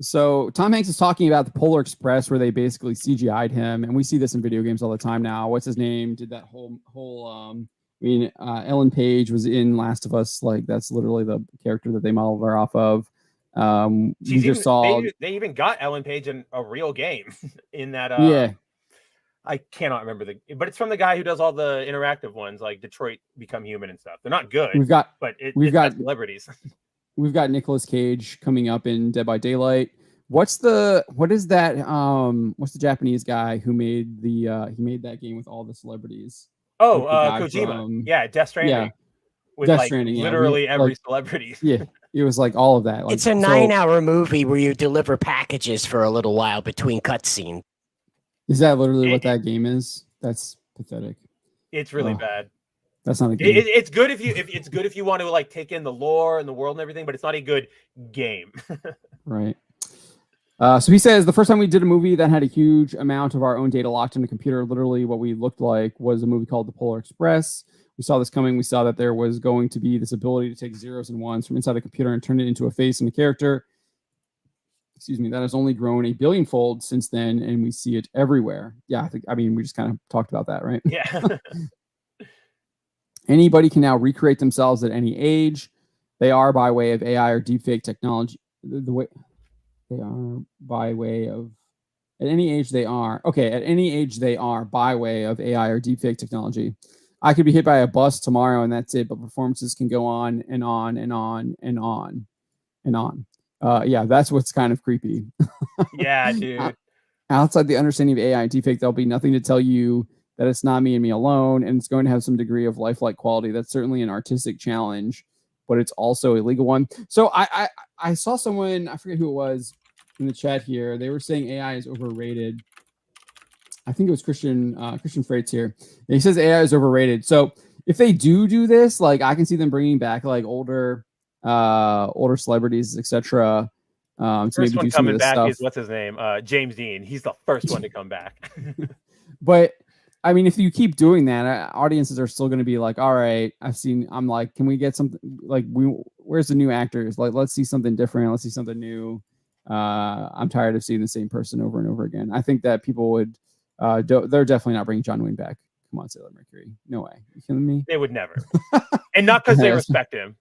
So Tom Hanks is talking about the Polar Express, where they basically CGI'd him, and we see this in video games all the time now. What's his name? Did that whole Ellen Page was in Last of Us. Like that's literally the character that they modeled her off of. We just saw they even got Ellen Page in a real game in that. Yeah, I cannot remember but it's from the guy who does all the interactive ones, like Detroit Become Human and stuff. They're not good. We've got celebrities. We've got Nicolas Cage coming up in Dead by Daylight. What is that? What's the Japanese guy who made that game with all the celebrities? Kojima. Death Stranding. Yeah. With Death Stranding, literally every celebrity. Yeah, it was like all of that. Like, it's a 9-hour movie where you deliver packages for a little while between cutscenes. Is that literally what that game is? That's pathetic. It's really bad. That's not a game. It's good if you want to like take in the lore and the world and everything, but it's not a good game. Right. So he says the first time we did a movie that had a huge amount of our own data locked in a computer, literally what we looked like was a movie called The Polar Express. We saw this coming. We saw that there was going to be this ability to take zeros and ones from inside the computer and turn it into a face and a character. Excuse me. That has only grown a billionfold since then, and we see it everywhere. Yeah, we just kind of talked about that, right? Yeah. Anybody can now recreate themselves at any age. They are by way of AI or deepfake technology. The way they are by way of at any age they are. Okay, at any age they are by way of AI or deepfake technology. I could be hit by a bus tomorrow and that's it, but performances can go on and on and on and on and on. Yeah, that's what's kind of creepy. Yeah, dude. Outside the understanding of AI and deepfake, there'll be nothing to tell you that it's not me and me alone, and it's going to have some degree of lifelike quality. That's certainly an artistic challenge, but it's also a legal one. So I saw someone, I forget who it was, in the chat here. They were saying AI is overrated. I think it was Christian Freitz here. He says AI is overrated. So if they do this, like I can see them bringing back like older celebrities, etc. First one coming back is what's his name? James Dean. He's the first one to come back. But I mean, if you keep doing that, audiences are still going to be like, all right, I'm like, can we get something like where's the new actors? Like, let's see something different. Let's see something new. I'm tired of seeing the same person over and over again. I think that people would, they're definitely not bringing John Wayne back. Come on, Sailor Mercury. No way. You kidding me? They would never. And not because they respect him.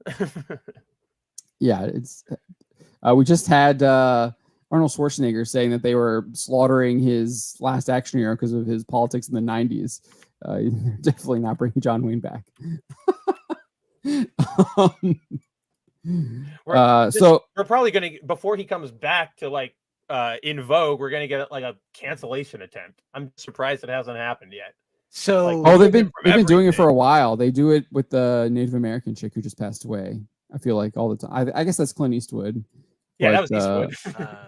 Yeah, it's, we just had, Arnold Schwarzenegger saying that they were slaughtering his Last Action Hero because of his politics in the 90s. They're definitely not bringing John Wayne back. So we're probably going to, before he comes back to like in vogue, we're going to get like a cancellation attempt. I'm surprised it hasn't happened yet. So like, they've been doing it for a while. They do it with the Native American chick who just passed away. I feel like all the time. I guess that's Clint Eastwood. Yeah, that was Eastwood.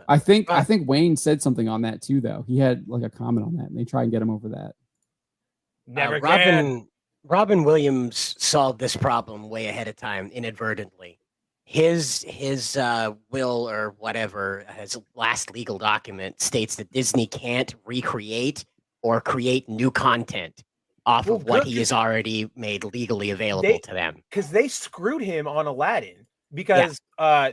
I think Wayne said something on that too, though. He had like a comment on that, and they try and get him over that. Never Robin Williams solved this problem way ahead of time inadvertently. His will or whatever, his last legal document states that Disney can't recreate or create new content off of what he has already made legally available to them. Because they screwed him on Aladdin. Because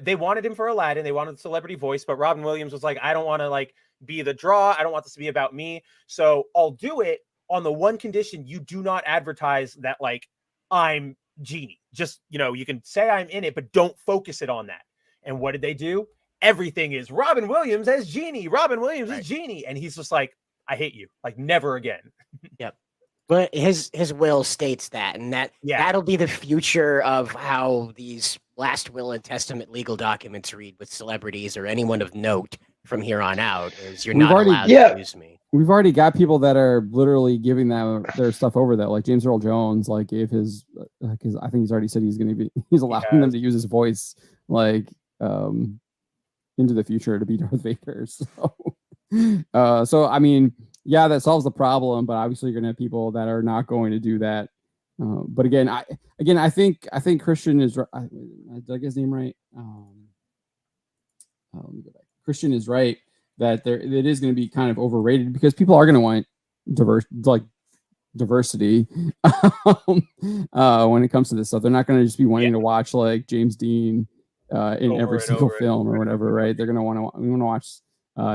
they wanted him for Aladdin, they wanted the celebrity voice, but Robin Williams was like, I don't want to like be the draw. I don't want this to be about me. So I'll do it on the one condition you do not advertise that like I'm Genie. Just, you can say I'm in it, but don't focus it on that. And what did they do? Everything is Robin Williams as Genie. Robin Williams as Genie. And he's just like, I hate you. Like never again. Yep. But his will states that, and that'll be the future of how these last will and testament legal documents read with celebrities or anyone of note from here on out. Is you're not allowed to use me. We've already got people that are literally giving their stuff over that, like James Earl Jones, like gave his, because I think he's already said he's allowing them to use his voice, like into the future to be Darth Vader. So I mean. Yeah, that solves the problem, but obviously you're gonna have people that are not going to do that. But again, I think Christian is. Did I get his name right? Let me go back. Christian is right that it is going to be kind of overrated because people are going to want diversity when it comes to this stuff. They're not going to just be wanting to watch like James Dean in every single film or whatever, right? They're gonna want to watch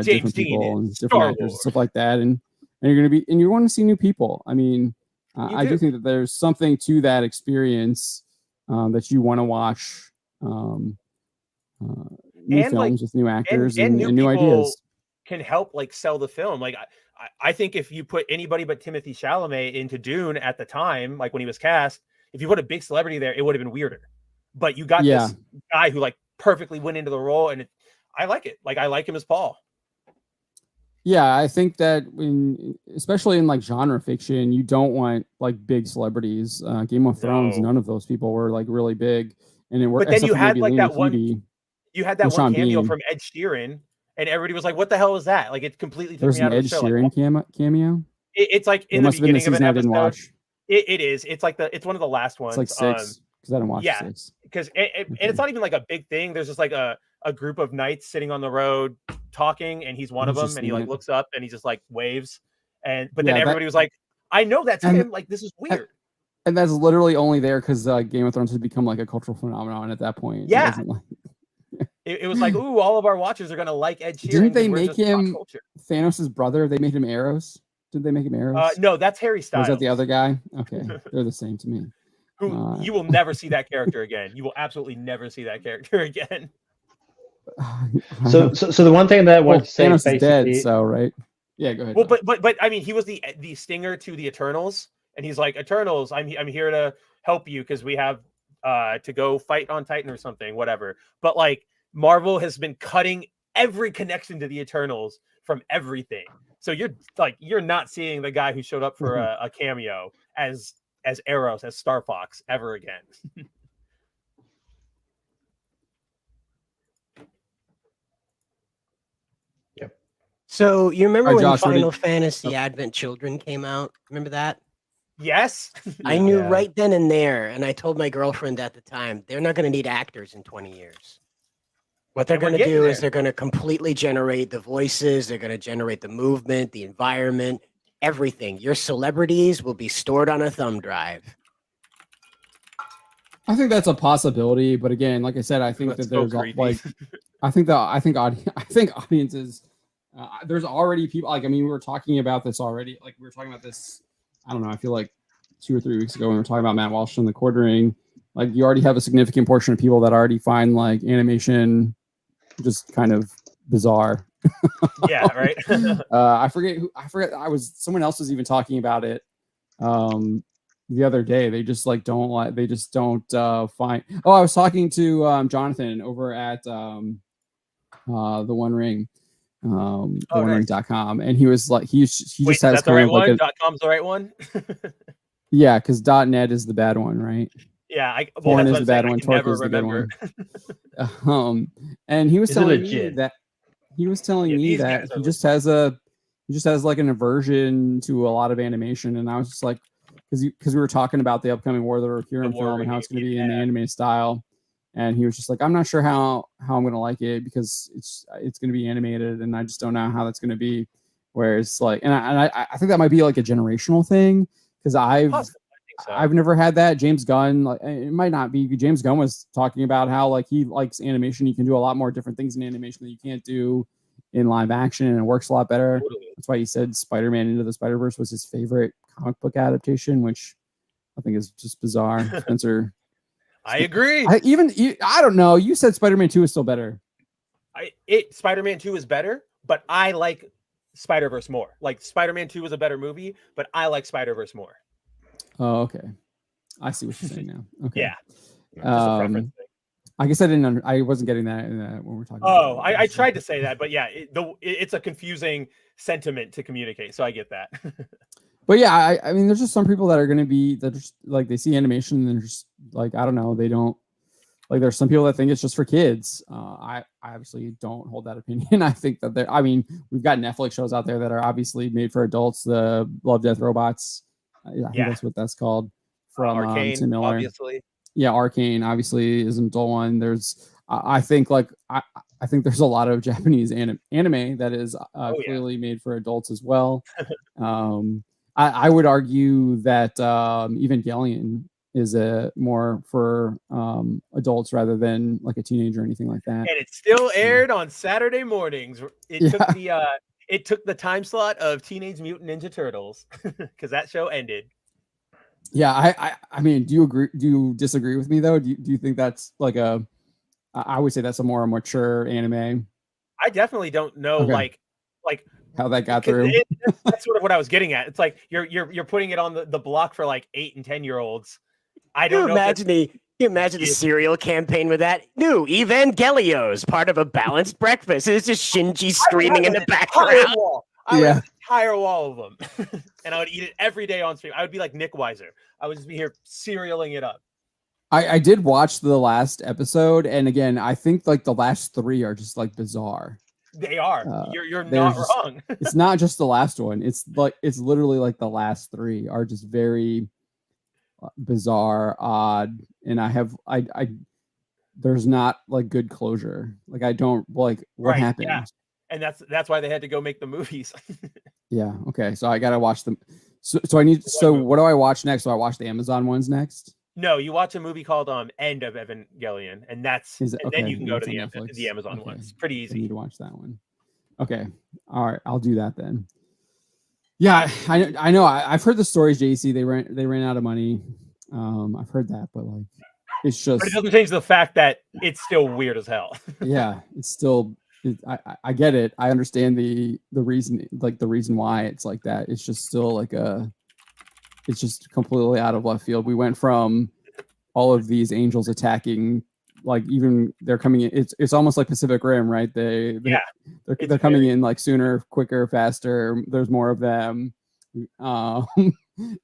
different people and different actors and stuff like that, and you want to see new people. I mean, I do think that there's something to that experience that you want to watch new films with new actors and new ideas. Can help like sell the film. Like I think if you put anybody but Timothée Chalamet into Dune at the time, like when he was cast, if you put a big celebrity there, it would have been weirder. But you got this guy who like perfectly went into the role, and I like it. Like I like him as Paul. Yeah, I think that especially in like genre fiction, you don't want like big celebrities. Game of Thrones, none of those people were like really big, and it worked. But then you had like that one. You had that one cameo from Ed Sheeran, and everybody was like, "What the hell is that?" Like it completely took me out of the show. There's an Ed Sheeran cameo. It's like in the beginning of an episode. I didn't watch. It is. It's like it's one of the last ones. It's like 6 because I didn't watch 6. Because and it's not even like a big thing. There's just like a group of knights sitting on the road talking, and he's one of them, and he like looks up and he just like waves, but then everybody was like, "I know that's him." Like this is weird. And that's literally only there because Game of Thrones had become like a cultural phenomenon at that point. Yeah. It was like, ooh, all of our watchers are gonna like Ed Sheeran. Didn't they make him Thanos' brother? They made him Eros. Did they make him Eros? No, that's Harry Styles. Was that the other guy? Okay, they're the same to me. Who you will never see that character again. You will absolutely never see that character again. So the one thing that I want to say Thanos is dead. So right, yeah, go ahead. Well, but I mean, he was the stinger to the Eternals, and he's like, Eternals, I'm here to help you because we have to go fight on Titan or something, whatever. But like Marvel has been cutting every connection to the Eternals from everything. So you're not seeing the guy who showed up for a cameo as Eros, as Star Fox ever again. Yep. So you remember when Final Fantasy Advent Children came out? Remember that? Yes. I knew right then and there, and I told my girlfriend at the time, they're not going to need actors in 20 years. What they're going to do is they're going to completely generate the voices. They're going to generate the movement, the environment, everything. Your celebrities will be stored on a thumb drive. I think that's a possibility, but again, like I said, I think that there's like, I think audiences. There's already people. Like, I mean, we were talking about this already. Like, we were talking about this. I don't know. I feel like 2 or 3 weeks ago when we were talking about Matt Walsh and the Quartering. Like, you already have a significant portion of people that already find like animation just kind of bizarre. Yeah, right. I forget. Someone else was even talking about it the other day. They just like don't like. They just don't find. Oh, I was talking to Jonathan over at the One Ring. OneRing.com, and he was like, he just has the right one. .com's the right one. Yeah, because .net is the bad one, right? Yeah, Porn is the bad one. Torque is the good one. And he was telling me that he just has like an aversion to a lot of animation, and I was just like, because we were talking about the upcoming War of the Rohirrim film and how it's going to be in the anime style, and he was just like, I'm not sure how I'm going to like it because it's going to be animated, and I just don't know how that's going to be. Whereas like, and I think that might be like a generational thing because I've never had that. James Gunn, like, it might not be. James Gunn was talking about how like he likes animation. You can do a lot more different things in animation that you can't do in live action, and it works a lot better. Totally. That's why he said Spider-Man Into the Spider-Verse was his favorite comic book adaptation, which I think is just bizarre. Spencer, I agree. I don't know. You said Spider-Man 2 is still better. Spider-Man 2 is better, but I like Spider-Verse more. Like Spider-Man 2 is a better movie, but I like Spider-Verse more. Oh, okay. I see what you're saying now. Okay. Yeah. Just a preference thing. I guess I wasn't getting that when we're talking. Oh, I tried to say that, but yeah, it's a confusing sentiment to communicate. So I get that. But yeah, I mean, there's just some people that are going to be that just like they see animation and they're just like, I don't know, they don't like. There's some people that think it's just for kids. I obviously don't hold that opinion. I think that we've got Netflix shows out there that are obviously made for adults. The Love, Death, Robots. I think that's what that's called. From Arcane, Tim Miller. Obviously. Yeah, Arcane obviously is an adult one. There's I think there's a lot of Japanese anime that is clearly made for adults as well. I would argue that Evangelion is more for adults rather than like a teenager or anything like that. And it still aired on Saturday mornings. It took the time slot of Teenage Mutant Ninja Turtles because that show ended. Yeah, I mean, do you disagree with me though? Do you think that's like I would say that's a more mature anime? I definitely don't know, Okay. like how that got through. That's sort of what I was getting at. It's like you're putting it on the block for like 8 and 10-year-olds. I don't know. Can you imagine the cereal campaign with that? New Evangelios, part of a balanced breakfast. It's just Shinji screaming in the background. I would have an entire wall of them. And I would eat it every day on stream. I would be like Nick Weiser. I would just be here cerealing it up. I did watch the last episode, and again, I think like the last 3 are just like bizarre. They are. You're not wrong. It's not just the last one. It's literally like the last 3 are just very bizarre, odd, and I there's not like good closure. Like I don't like what happened. Yeah. And that's why they had to go make the movies. Yeah. Okay. So I gotta watch them. So what do I watch next? Do I watch the Amazon ones next? No, you watch a movie called End of Evangelion, and then you can go to the Amazon one. It's pretty easy. I need to watch that one. Okay. All right. I'll do that then. Yeah, I know. I've heard the stories, JC. They ran out of money. I've heard that, but like, it's just. But it doesn't change the fact that it's still weird as hell. Yeah, it's still. I get it. I understand the reason, like the reason why it's like that. It's just still like it's just completely out of left field. We went from all of these angels attacking, like even they're coming in. It's almost like Pacific Rim, right? They're coming in like sooner, quicker, faster. There's more of them,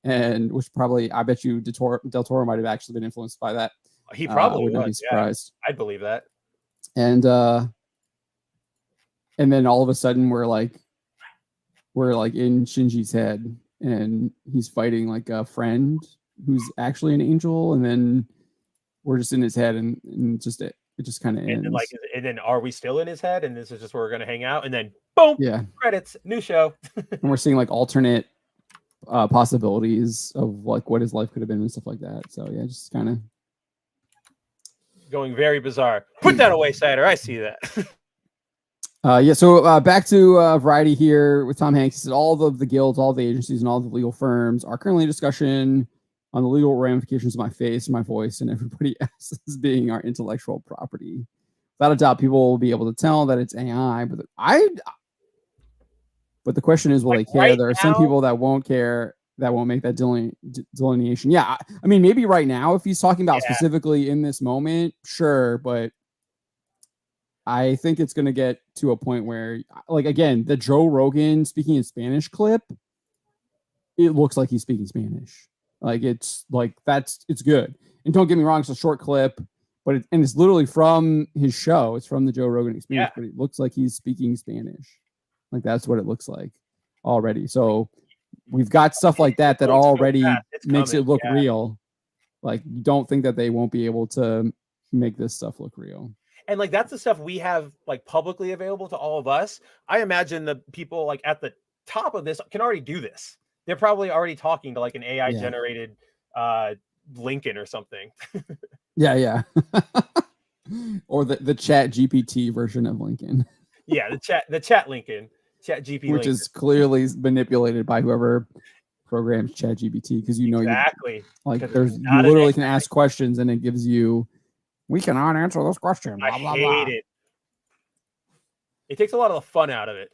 and which probably I bet you Del Toro might have actually been influenced by that. He probably would not be surprised. Yeah, I'd believe that. And then all of a sudden we're like in Shinji's head, and he's fighting like a friend who's actually an angel, and then we're just in his head, and it just kind of ends. And then are we still in his head? And this is just where we're gonna hang out, and then boom, credits, new show. And we're seeing like alternate possibilities of like what his life could have been and stuff like that. So yeah, just kind of going very bizarre. Put that away, Cider. I see that. So back to Variety here with Tom Hanks. He said all of the guilds, all the agencies, and all the legal firms are currently in discussion on the legal ramifications of my face, my voice, and everybody else's being our intellectual property. Without a doubt, people will be able to tell that it's AI, but the question is, will they care? Right, there are some people that won't care, that won't make that delineation. Yeah, I mean, maybe right now, if he's talking about specifically in this moment, sure, but I think it's going to get to a point where, like, again, the Joe Rogan speaking in Spanish clip, it looks like he's speaking Spanish. Like, it's good. And don't get me wrong, it's a short clip, but it's literally from his show. It's from the Joe Rogan Experience, but it looks like he's speaking Spanish. Like, that's what it looks like already. So we've got stuff like that already makes it look real. Like, you don't think that they won't be able to make this stuff look real. And like, that's the stuff we have like publicly available to all of us. I imagine the people like at the top of this can already do this. They're probably already talking to like an AI generated Lincoln or something. Yeah. Or the ChatGPT version of Lincoln. Yeah, the chat Lincoln, ChatGPT, which is clearly manipulated by whoever programs ChatGPT, because exactly. You literally can ask questions and it gives you, we cannot answer this question. Blah, I hate it. It takes a lot of the fun out of it.